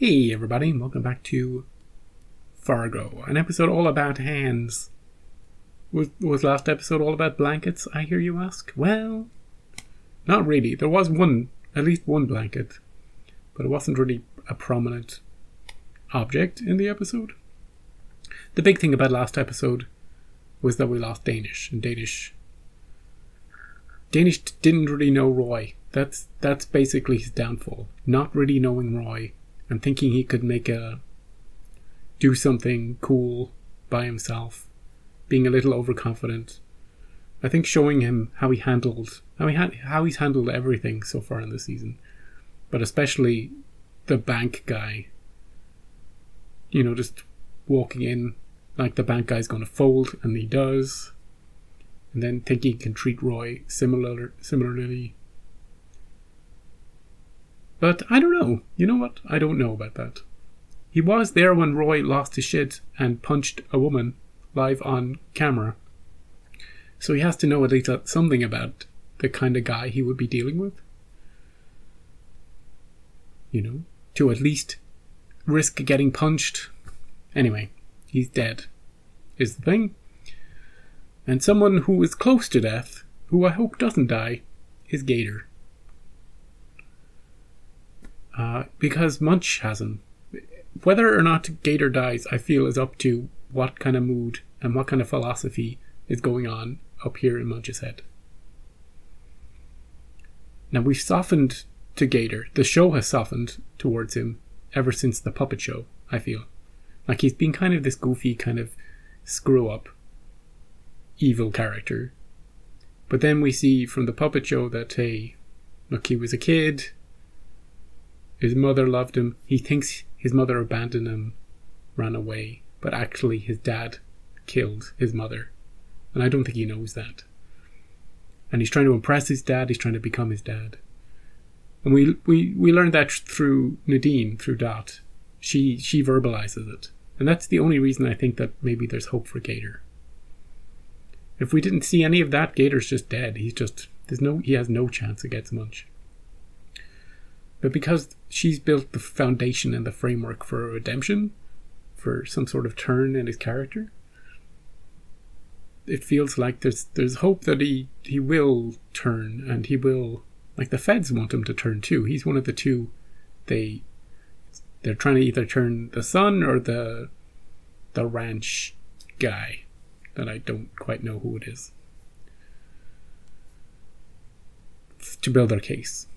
Hey everybody, and welcome back to Fargo, an episode all about hands. Was last episode all about blankets, I hear you ask? Well, not really. There was at least one blanket, but it wasn't really a prominent object in the episode. The big thing about last episode was that we lost Danish, and Danish didn't really know Roy. That's basically his downfall. Not really knowing Roy and thinking he could do something cool by himself, being a little overconfident. I think showing him how he's handled everything so far in the season, but especially the bank guy. Just walking in like the bank guy's going to fold, and he does, and then thinking he can treat Roy similarly. But I don't know. You know what? I don't know about that. He was there when Roy lost his shit and punched a woman live on camera. So he has to know at least something about the kind of guy he would be dealing with. To at least risk getting punched. Anyway, he's dead, is the thing. And someone who is close to death, who I hope doesn't die, is Gator. Because Munch has him. Whether or not Gator dies, I feel, is up to what kind of mood and what kind of philosophy is going on up here in Munch's head. Now, we've softened to Gator. The show has softened towards him ever since the puppet show, I feel. Like he's been kind of this goofy, kind of screw-up, evil character. But then we see from the puppet show that, hey, look, he was a kid. His mother loved him. He thinks his mother abandoned him, ran away. But actually his dad killed his mother. And I don't think he knows that. And he's trying to impress his dad. He's trying to become his dad. And we learned that through Nadine, through Dot. She verbalizes it. And that's the only reason I think that maybe there's hope for Gator. If we didn't see any of that, Gator's just dead. He has no chance against Munch. But because she's built the foundation and the framework for a redemption, for some sort of turn in his character, it feels like there's hope that he will turn, and he will, like the feds want him to turn too. He's one of the two. They're trying to either turn the son or the ranch guy that I don't quite know who it is, to build their case.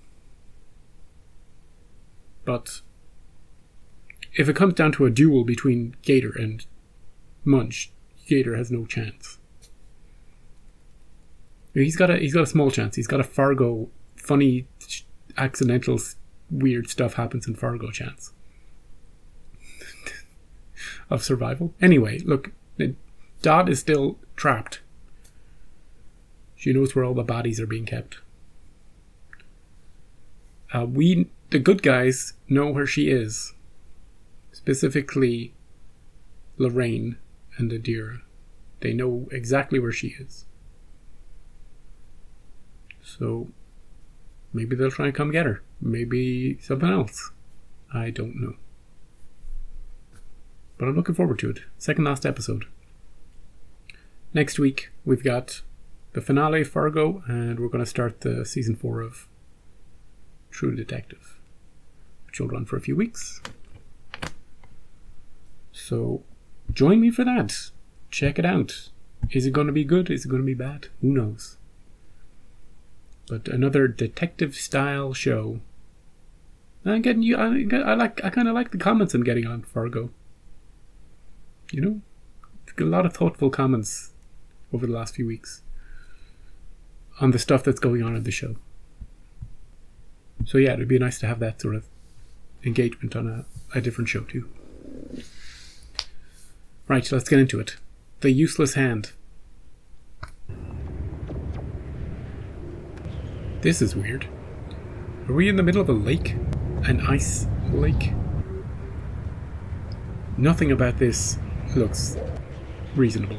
But if it comes down to a duel between Gator and Munch, Gator has no chance. He's got a small chance. He's got a Fargo funny, accidental, weird stuff happens in Fargo chance of survival. Anyway, look, Dot is still trapped. She knows where all the bodies are being kept. The good guys know where she is. Specifically, Lorraine and Adira. They know exactly where she is. So, maybe they'll try and come get her. Maybe something else. I don't know. But I'm looking forward to it. Second last episode. Next week, we've got the finale of Fargo, and we're going to start the season 4 of True Detective, which will run for a few weeks. So, join me for that. Check it out. Is it going to be good? Is it going to be bad? Who knows? But another detective-style show. And again, I kind of like the comments I'm getting on Fargo. A lot of thoughtful comments over the last few weeks on the stuff that's going on in the show. So yeah, it'd be nice to have that sort of engagement on a different show too. Right, let's get into it. The Useless Hand. This is weird. Are we in the middle of a lake? An ice lake? Nothing about this looks reasonable.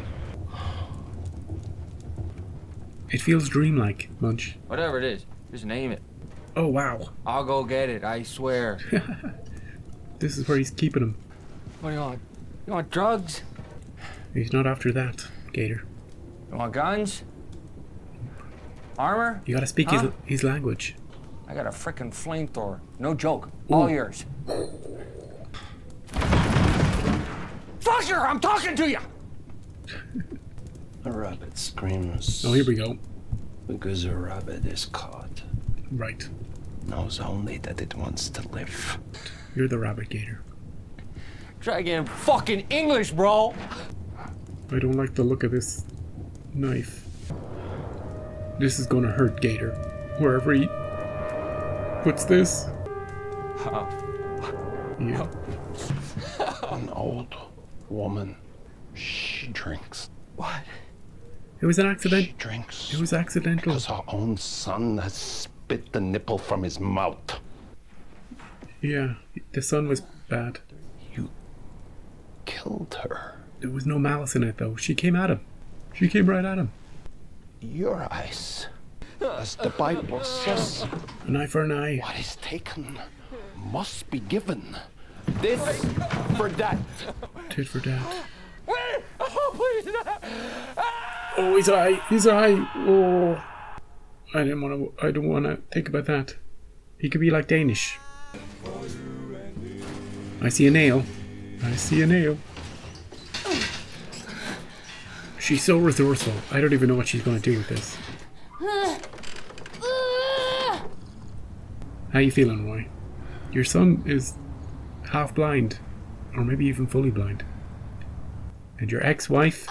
It feels dreamlike, Munch. Whatever it is, just name it. Oh, wow. I'll go get it, I swear. This is where he's keeping him. What do you want? You want drugs? He's not after that, Gator. You want guns? Armor? You gotta speak his language. I got a frickin' flamethrower. No joke. All yours. Fucker, I'm talking to you! A rabbit screams. Oh, here we go. Because a rabbit is caught. Right. Knows only that it wants to live. You're the rabbit, Gator. Try getting fucking English, bro! I don't like the look of this knife. This is gonna hurt Gator. Wherever he puts this. Yeah. An old woman. She drinks. What? It was an accident. She drinks. It was accidental. Because her own son has spit the nipple from his mouth. Yeah, the son was bad. You killed her. There was no malice in it, though. She came at him. She came right at him. Your eyes. As the Bible says, An eye for an eye. what is taken must be given. This for that. Tit for tat. Wait! Oh, please! Oh, his eye. His eye. Oh. I don't want to think about that. He could be like Danish. I see a nail. I see a nail. She's so resourceful. I don't even know what she's going to do with this. How you feeling, Roy? Your son is half blind. Or maybe even fully blind. And your ex-wife?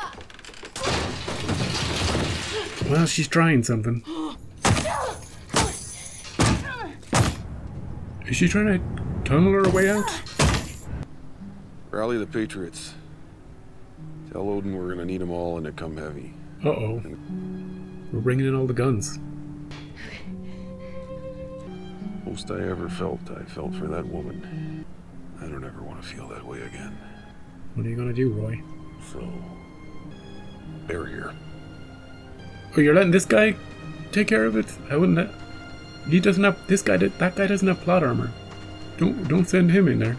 Well, she's trying something. Is she trying to tunnel her way out? Rally the Patriots. Tell Odin we're gonna need them all and to come heavy. Uh-oh. We're bringing in all the guns. Most I ever felt, I felt for that woman. I don't ever want to feel that way again. What are you gonna do, Roy? So, they're here. Oh, you're letting this guy take care of it? I wouldn't let... He doesn't have... This guy... That guy doesn't have plot armor. Don't send him in there.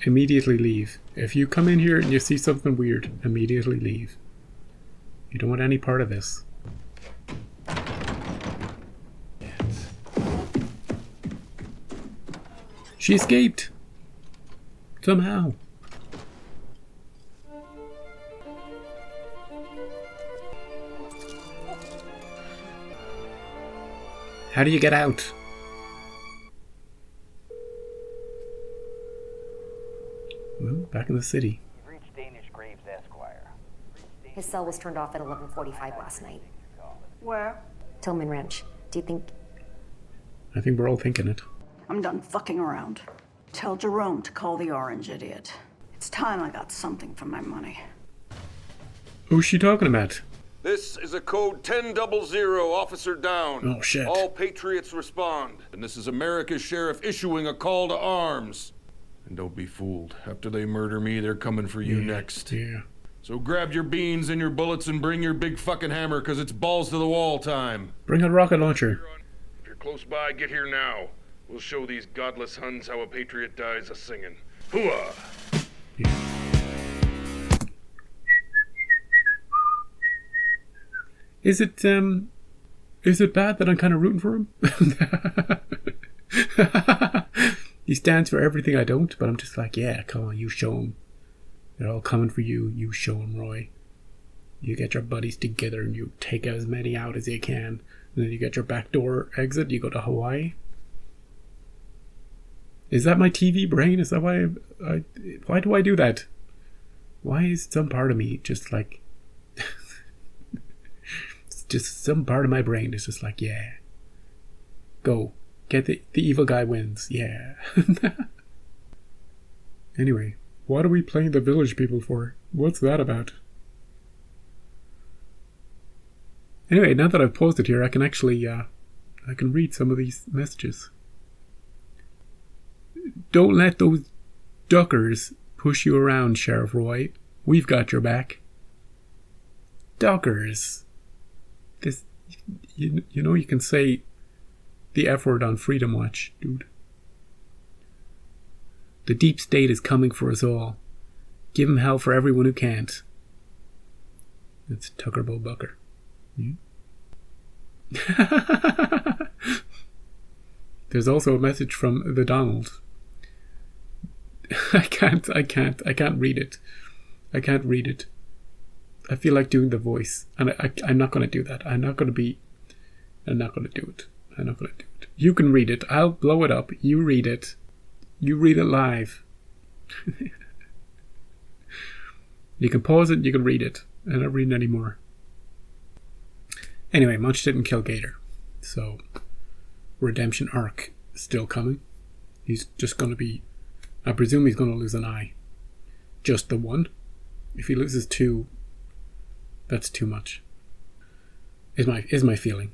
Immediately leave. If you come in here and you see something weird, immediately leave. You don't want any part of this. She escaped! Somehow. How do you get out? Well, back in the city. You've reached Danish Graves, Esquire. His cell was turned off at 11:45 last night. Where? Tillman Ranch. Do you think... I think we're all thinking it. I'm done fucking around. Tell Jerome to call the orange idiot. It's time I got something for my money. Who's she talking about? This is a code 1000, officer down. Oh, shit. All Patriots respond. And this is America's sheriff issuing a call to arms. And don't be fooled. After they murder me, they're coming for you next. Yeah. So grab your beans and your bullets and bring your big fucking hammer, because it's balls to the wall time. Bring a rocket launcher. If you're close by, get here now. We'll show these godless Huns how a patriot dies a-singing. Hooah! Is it bad that I'm kind of rooting for him? He stands for everything I don't, but I'm just like, yeah, come on, you show him. They're all coming for you. You show him, Roy. You get your buddies together and you take as many out as you can. And then you get your backdoor exit. You go to Hawaii. Is that my TV brain? Is that why do I do that? Why is some part of me just like... just some part of my brain is just like, yeah. Go. Get the evil guy wins. Yeah. Anyway, what are we playing the village people for? What's that about? Anyway, now that I've paused it here, I can actually, I can read some of these messages. Don't let those duckers push you around, Sheriff Roy. We've got your back. Duckers. This, you know, you can say the F word on Freedom Watch, dude. The deep state is coming for us all. Give him hell for everyone who can't. That's Tucker Bucker. Yeah. There's also a message from the Donald. I can't read it. I can't read it. I feel like doing the voice, and I'm not going to do that. I'm not going to do it. You can read it. I'll blow it up. You read it. You read it live. You can pause it. You can read it. I'm not reading anymore. Anyway, Munch didn't kill Gator, so redemption arc is still coming. He's just going to be. I presume he's going to lose an eye. Just the one. If he loses two, that's too much. Is my feeling.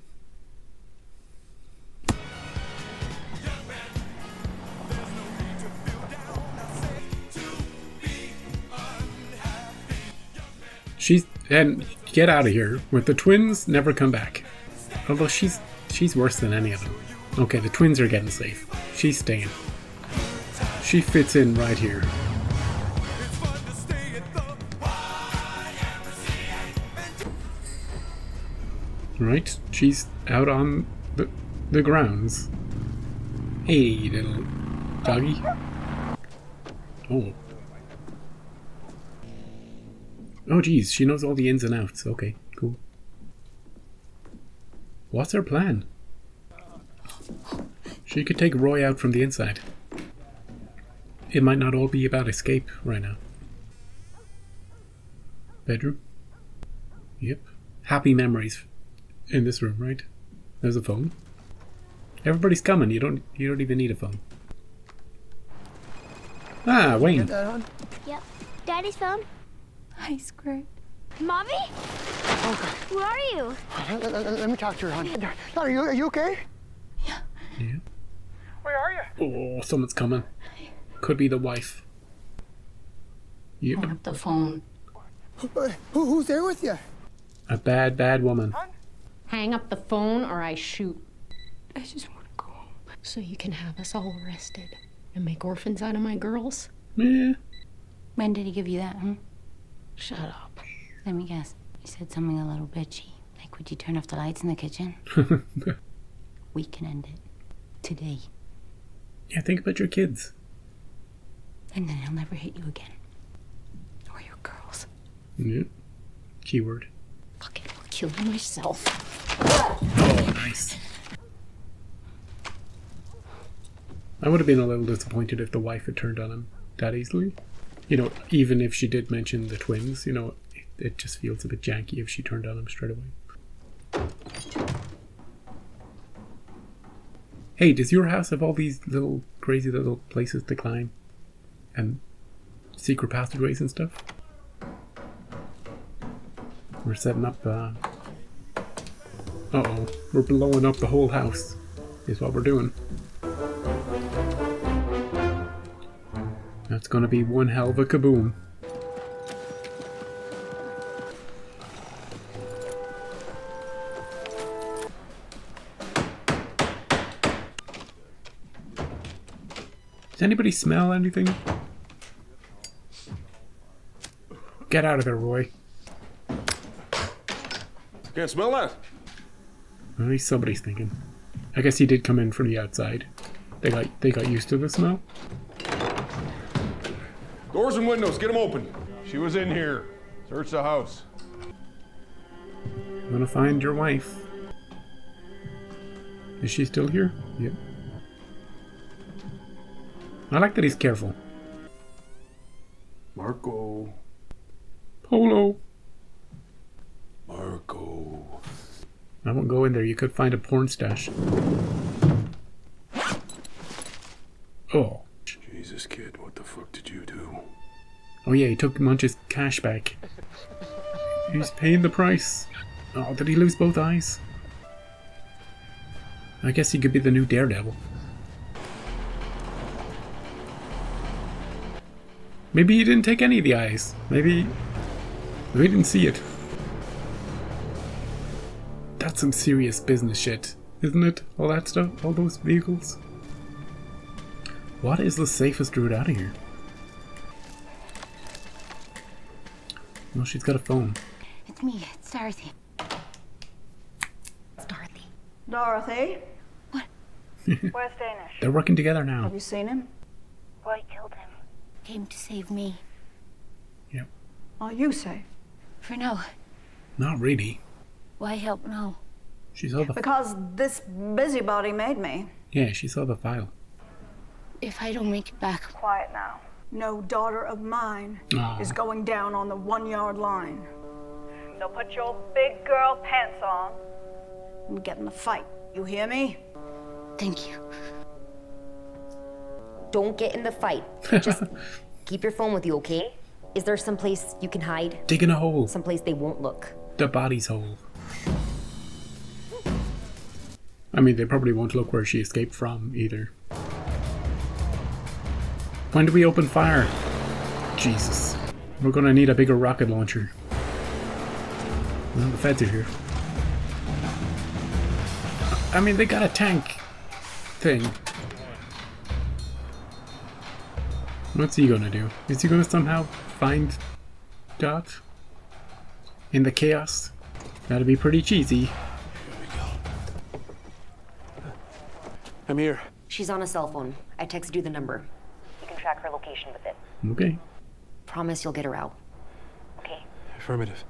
And get out of here. With the twins, never come back. Although she's worse than any of them. Okay, the twins are getting safe. She's staying. She fits in right here. Right? She's out on the grounds. Hey, little doggy. Oh. Oh, geez, she knows all the ins and outs. Okay, cool. What's her plan? She could take Roy out from the inside. It might not all be about escape right now. Bedroom? Yep. Happy memories in this room, right? There's a phone. Everybody's coming. You don't even need a phone. Ah, Wayne. Get that on? Yep. Daddy's phone. Hi, Squirt. Mommy? Okay. Where are you? Let me talk to her, honey. Are you okay? Yeah. Where are you? Oh, someone's coming. Could be the wife. Yep. Hang up the phone. Who's there with you? A bad woman. Hang up the phone or I shoot. I just want to go home. So you can have us all arrested and make orphans out of my girls? Yeah. When did he give you that, Shut up. Let me guess. He said something a little bitchy. Like, would you turn off the lights in the kitchen? We can end it. Today. Yeah, think about your kids. And then he'll never hit you again. Or your girls. Yeah. Keyword. Fucking kill myself. Oh, nice. I would have been a little disappointed if the wife had turned on him that easily. You know, even if she did mention the twins, you know, it just feels a bit janky if she turned on him straight away. Hey, does your house have all these little crazy little places to climb? And secret passageways and stuff? We're setting up, uh-oh, we're blowing up the whole house, is what we're doing. That's gonna be one hell of a kaboom. Does anybody smell anything? Get out of there, Roy. Can't smell that. At least somebody's thinking. I guess he did come in from the outside. They got used to the smell. Doors and windows, get them open. She was in here. Search the house. I'm gonna find your wife. Is she still here? Yep. I like that he's careful. Marco. Polo. Marco. I won't go in there. You could find a porn stash. Oh. Jesus, kid, what the fuck did you do? Oh yeah, he took Munch's cash back. He's paying the price. Oh, did he lose both eyes? I guess he could be the new Daredevil. Maybe he didn't take any of the eyes. Maybe we didn't see it. That's some serious business shit. isn't it? All that stuff, all those vehicles. What is the safest route out of here? Well, she's got a phone. It's me. It's Dorothy. It's Dorothy. Dorothy? Where's Danish? They're working together now. Have you seen him? Roy killed him. Came to save me. Yep. Are you safe? For now. Not really. Why help now? She saw the. Because this busybody made me. Yeah, she saw the file. If I don't make it back, Quiet now. No daughter of mine Aw. is going down on the 1-yard line. So put your big girl pants on. And get in the fight. You hear me? thank you. Don't get in the fight. Just keep your phone with you, okay? Is there some place you can hide? Digging a hole. Someplace they won't look. The body's hole. I mean, they probably won't look where she escaped from either. When do we open fire? Jesus. We're gonna need a bigger rocket launcher. Well, the feds are here. I mean, they got a tank thing. What's he gonna do? Is he gonna somehow find Dot? In the chaos? That'd be pretty cheesy. I'm here. She's on a cell phone. I texted you the number. You can track her location with it. Okay. Promise you'll get her out. Okay? Affirmative.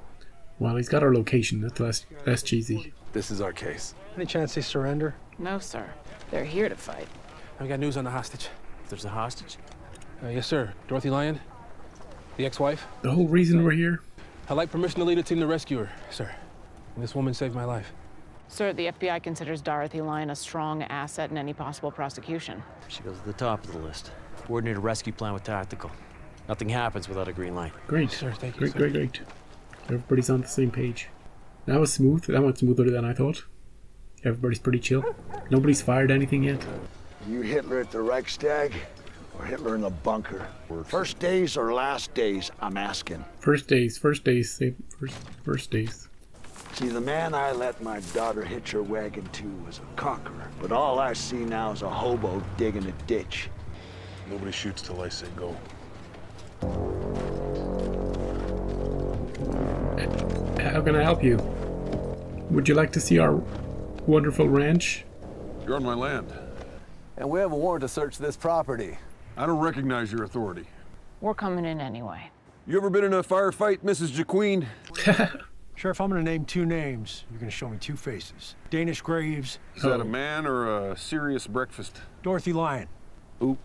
Well, he's got our location. That's less cheesy. This is our case. Any chance they surrender? No, sir. They're here to fight. I've got news on the hostage. There's a hostage? Yes, sir. Dorothy Lyon, the ex-wife. The whole reason we're here? I'd like permission to lead a team to rescue her, sir. This woman saved my life. Sir, the FBI considers Dorothy Lyon a strong asset in any possible prosecution. She goes to the top of the list. Coordinate a rescue plan with Tactical. Nothing happens without a green light. Great. Sir, thank you, Great, sir. great, great. Everybody's on the same page. That was smooth. That went smoother than I thought. Everybody's pretty chill. Nobody's fired anything yet. You Hitler at the Reichstag or Hitler in the bunker? First days or last days, I'm asking. First days. First days. First days. See, the man I let my daughter hitch her wagon to was a conqueror, but all I see now is a hobo digging a ditch. Nobody shoots till I say go. How can I help you? Would you like to see our wonderful ranch? You're on my land. And we have a warrant to search this property. I don't recognize your authority. We're coming in anyway. You ever been in a firefight, Mrs. Jaqueen? Sheriff, I'm gonna name 2 names. You're gonna show me 2 faces. Danish Graves. Is that a man or a serious breakfast? Dorothy Lyon. Oop.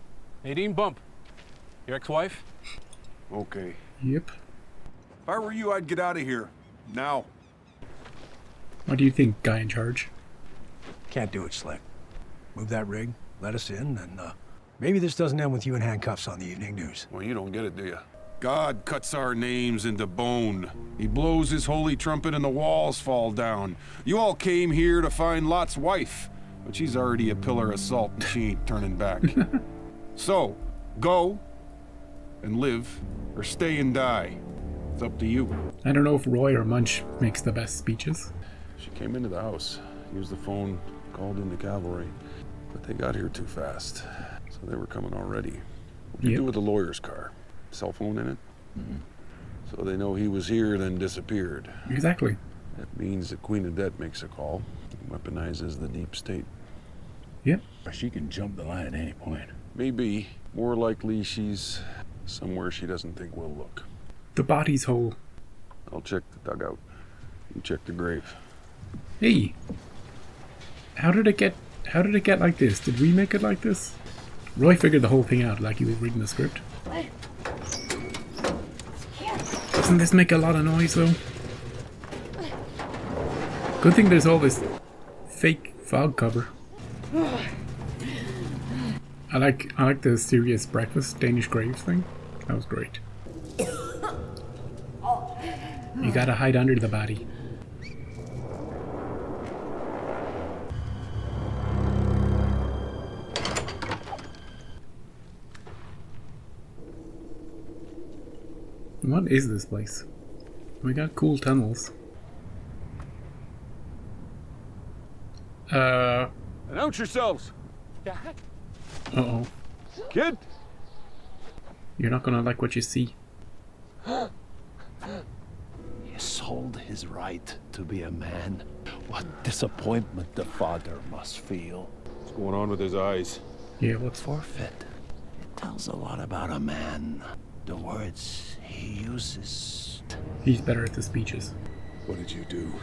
Nadine Bump, your ex-wife. Okay. Yep. If I were you, I'd get out of here. Now. What do you think, guy in charge? Can't do it, Slick. Move that rig, let us in, and maybe this doesn't end with you in handcuffs on the evening news. Well, you don't get it, do you? God cuts our names into bone. He blows his holy trumpet and the walls fall down. You all came here to find Lot's wife, but she's already a pillar of salt and she ain't turning back. So, go and live, or stay and die. It's up to you. I don't know if Roy or Munch makes the best speeches. She came into the house, used the phone, called in the cavalry, but they got here too fast, so they were coming already. What do you do with the lawyer's car? Cell phone in it? Mm-hmm. So they know he was here, then disappeared. Exactly. That means the Queen of Debt makes a call, weaponizes the deep state. Yep. She can jump the line at any point. Maybe. More likely she's somewhere she doesn't think we'll look. The body's hole. I'll check the dugout. You check the grave. Hey. How did it get like this? Did we make it like this? Roy figured the whole thing out like he was reading the script. Doesn't this make a lot of noise though? Good thing there's all this fake fog cover. I like the serious breakfast Danish Graves thing. That was great. You gotta hide under the body. What is this place? We got cool tunnels. Announce yourselves. Uh-oh. Kid? You're not gonna like what you see. He sold his right to be a man. What disappointment the father must feel. What's going on with his eyes? Yeah, what's forfeit? It tells a lot about a man. The words he uses. He's better at the speeches. What did you do?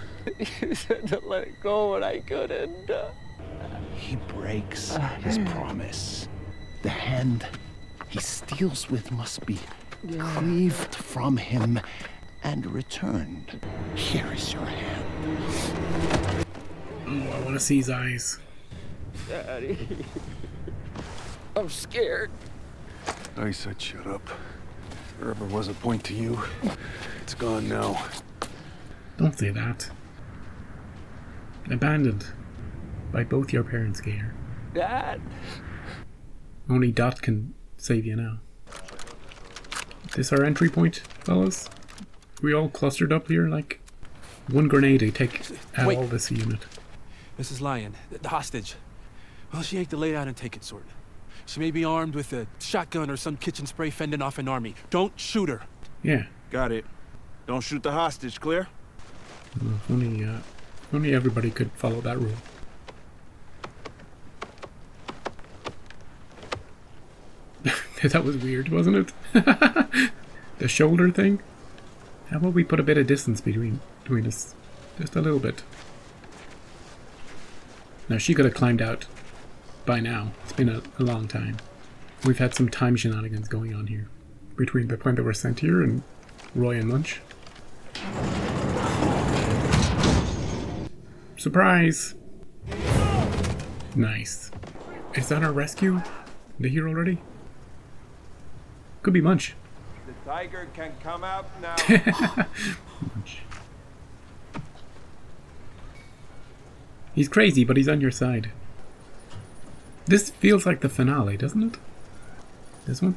You said to let it go, but I couldn't. He breaks his promise. The hand he steals with must be cleaved from him and returned. Here is your hand. Oh, I want to see his eyes. Daddy. I'm scared. I said shut up. If there ever was a point to you, it's gone now. Don't say that. Abandoned by both your parents, Gator. Dad. Only Dot can save you now. This our entry point, fellas? We all clustered up here like one grenade to take out all this unit. Mrs. Lyon, the hostage. Well, she ain't the lay down and take it sort. She may be armed with a shotgun or some kitchen spray fending off an army. Don't shoot her. Yeah. Got it. Don't shoot the hostage, clear? If only everybody could follow that rule. That was weird, wasn't it? The shoulder thing? How about we put a bit of distance between us? Just a little bit. Now, she could have climbed out by now. It's been a long time. We've had some time shenanigans going on here. Between the point that we're sent here and Roy and Munch. Surprise! Nice. Is that our rescue? They here already? Could be Munch. The tiger can come out now. Munch. He's crazy, but he's on your side. This feels like the finale, doesn't it? This one?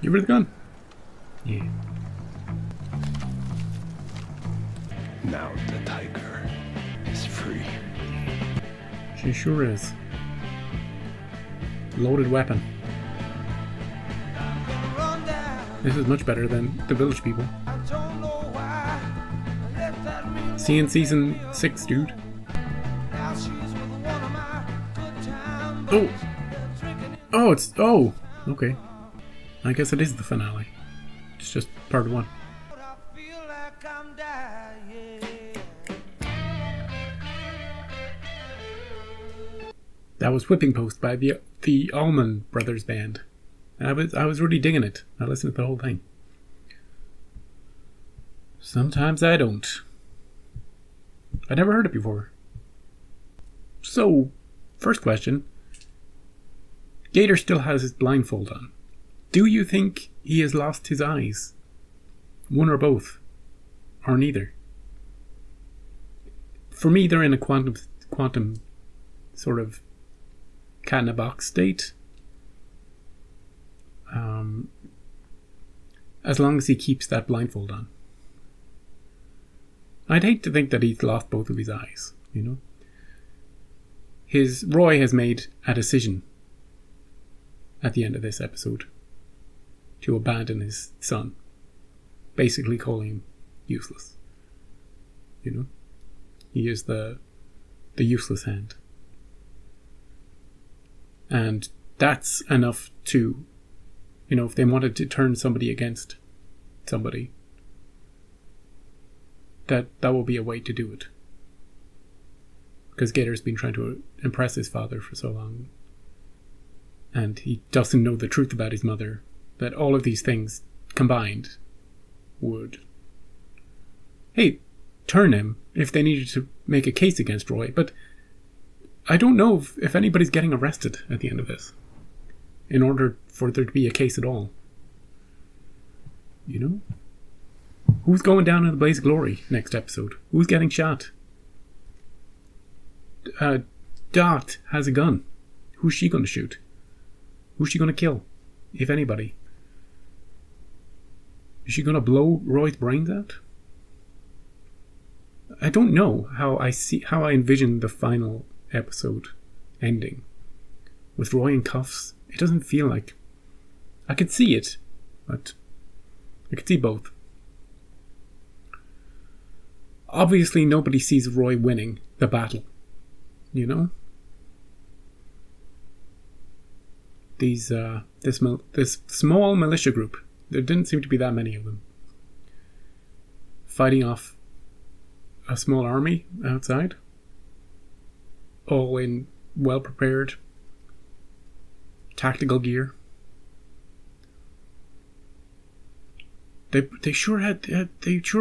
Give her the gun. Yeah. Now the tiger is free. She sure is. Loaded weapon. This is much better than the Village People. See you in season 6, dude. Oh! Oh, it's... Oh! Okay. I guess it is the finale. It's just part 1. That was Whipping Post by the Allman Brothers Band. I was really digging it. I listened to the whole thing. Sometimes I don't. I never heard it before. So, first question. Gator still has his blindfold on. Do you think he has lost his eyes? One or both? Or neither? For me, they're in a quantum sort of cat in a box state. As long as he keeps that blindfold on. I'd hate to think that he's lost both of his eyes, you know? Roy has made a decision at the end of this episode to abandon his son, basically calling him useless. You know? He is the useless hand. And that's enough to, you know, if they wanted to turn somebody against somebody, that will be a way to do it. Because Gator's been trying to impress his father for so long. And he doesn't know the truth about his mother. That all of these things combined would, hey, turn him if they needed to make a case against Roy. But I don't know if anybody's getting arrested at the end of this. In order for there to be a case at all. You know? Who's going down in the blaze of glory next episode? Who's getting shot? Dot has a gun. Who's she going to shoot? Who's she going to kill? If anybody. Is she going to blow Roy's brains out? I don't know how I envision the final episode ending. With Roy in cuffs, it doesn't feel like... I could see it, but I could see both. Obviously, nobody sees Roy winning the battle, you know? This small militia group, there didn't seem to be that many of them, fighting off a small army outside, all in well-prepared tactical gear. They sure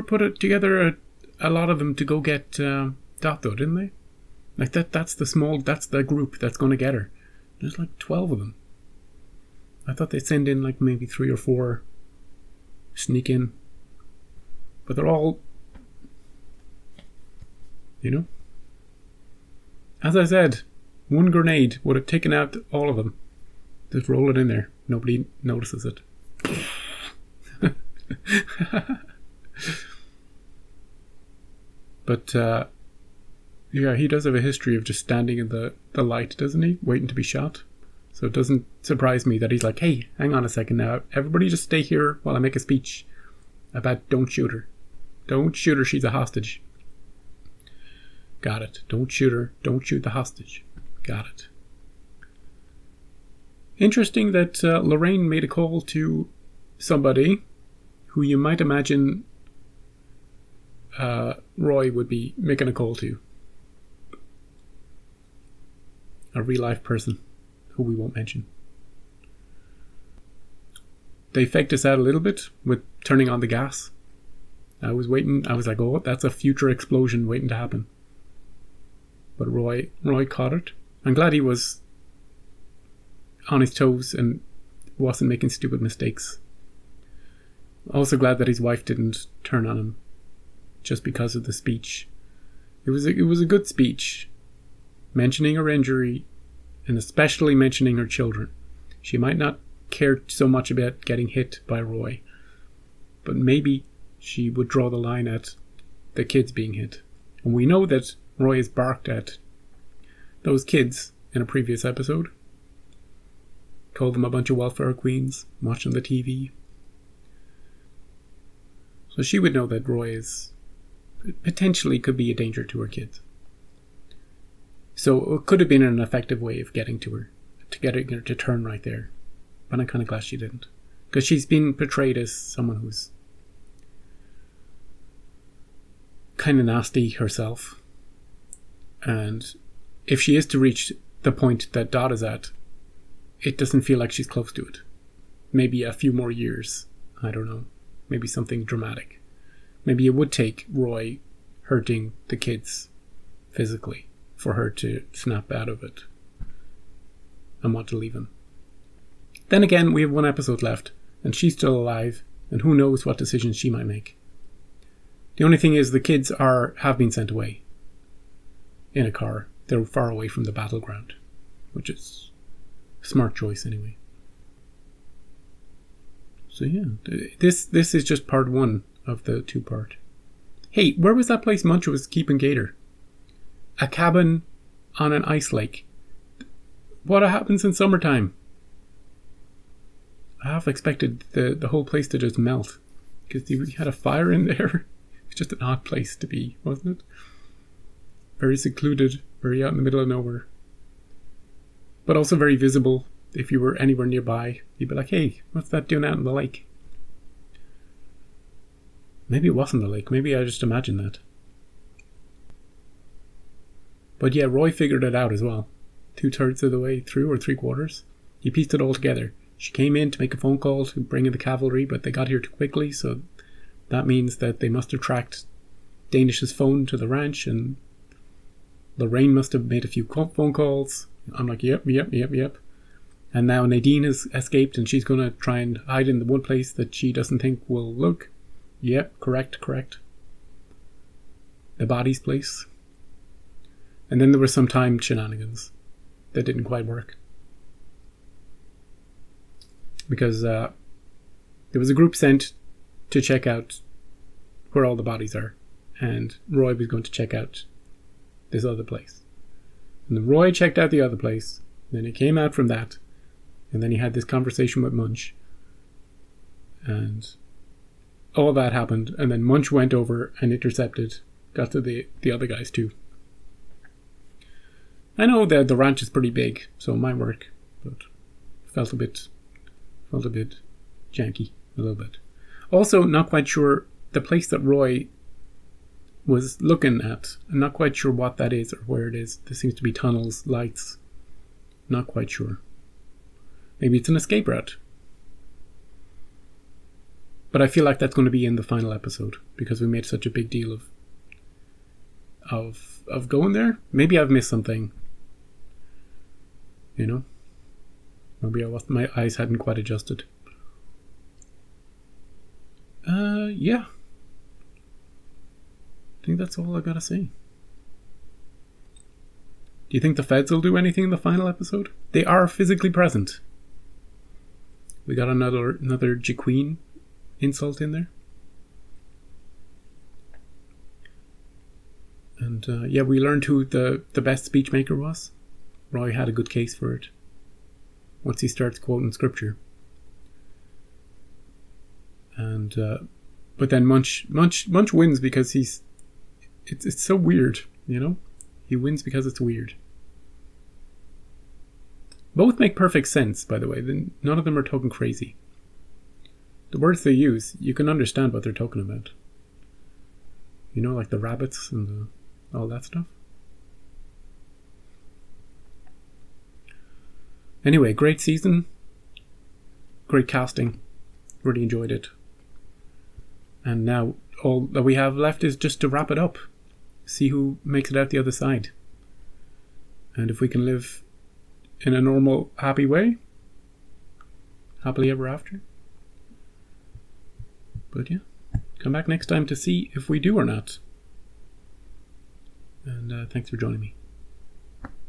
put it together a lot of them to go get Dot, though, didn't they? Like that's the group that's going to get her. There's like 12 of them. I thought they'd send in like maybe 3 or 4 sneak in, but they're all, you know, as I said, one grenade would have taken out all of them. Just roll it in there, nobody notices it. But yeah, he does have a history of just standing in the light, doesn't he? Waiting to be shot. So it doesn't surprise me that he's like, hey, hang on a second now. Everybody just stay here while I make a speech about don't shoot her. Don't shoot her, she's a hostage. Got it. Don't shoot her. Don't shoot the hostage. Got it. Interesting that Lorraine made a call to somebody who you might imagine Roy would be making a call to. A real life person who we won't mention. They faked us out a little bit with turning on the gas. I was waiting. I was like, oh, that's a future explosion waiting to happen. But Roy caught it. I'm glad he was on his toes and wasn't making stupid mistakes. Also glad that his wife didn't turn on him just because of the speech. It was a good speech, mentioning her injury and especially mentioning her children. She might not care so much about getting hit by Roy, but maybe she would draw the line at the kids being hit. And we know that Roy has barked at those kids in a previous episode. Called them a bunch of welfare queens watching the TV. So she would know that Roy is potentially could be a danger to her kids. So it could have been an effective way of getting to her, to getting her to turn right there. But I'm kind of glad she didn't. Because she's been portrayed as someone who's kind of nasty herself. And if she is to reach the point that Dot is at, it doesn't feel like she's close to it. Maybe a few more years. I don't know. Maybe something dramatic. Maybe it would take Roy hurting the kids physically for her to snap out of it and want to leave him. Then again, we have 1 episode left, and she's still alive, and who knows what decisions she might make. The only thing is the kids have been sent away in a car. They're far away from the battleground, which is a smart choice anyway. So yeah, this is just part 1 of the 2-part. Hey, where was that place Munch was keeping Gator? A cabin on an ice lake. What happens in summertime? I half expected the whole place to just melt, because we had a fire in there. It's just an odd place to be, wasn't it? Very secluded, very out in the middle of nowhere. But also very visible. If you were anywhere nearby, you'd be like, hey, what's that doing out in the lake? Maybe it wasn't the lake. Maybe I just imagined that. But yeah, Roy figured it out as well. 2/3 of the way through, or 3/4. He pieced it all together. She came in to make a phone call to bring in the cavalry, but they got here too quickly, so that means that they must have tracked Danish's phone to the ranch, and Lorraine must have made a few phone calls. I'm like, yep. And now Nadine has escaped, and she's going to try and hide in the one place that she doesn't think will look. Yep, correct. The body's place. And then there were some time shenanigans that didn't quite work. Because there was a group sent to check out where all the bodies are. and Roy was going to check out this other place. And then Roy checked out the other place, then he came out from that, and then he had this conversation with Munch. And all that happened, and then Munch went over and intercepted, got to the other guys too. I know that the ranch is pretty big, so it might work, but felt a bit janky, a little bit. Also, not quite sure the place that Roy was looking at. I'm not quite sure what that is or where it is. There seems to be tunnels, lights. Not quite sure. Maybe it's an escape route. But I feel like that's going to be in the final episode because we made such a big deal of going there. Maybe I've missed something. You know? Maybe my eyes hadn't quite adjusted. Yeah. I think that's all I gotta say. Do you think the feds will do anything in the final episode? They are physically present. We got another Jaqueen insult in there. And yeah, we learned who the best speechmaker was. Roy had a good case for it once he starts quoting scripture. And but then Munch wins because it's so weird, you know? He wins because it's weird. Both make perfect sense, by the way. None of them are talking crazy. The words they use, you can understand what they're talking about. You know, like the rabbits and all that stuff. Anyway, great season. Great casting. Really enjoyed it. And now all that we have left is just to wrap it up. See who makes it out the other side. And if we can live in a normal, happy way. Happily ever after. But yeah, come back next time to see if we do or not. And thanks for joining me.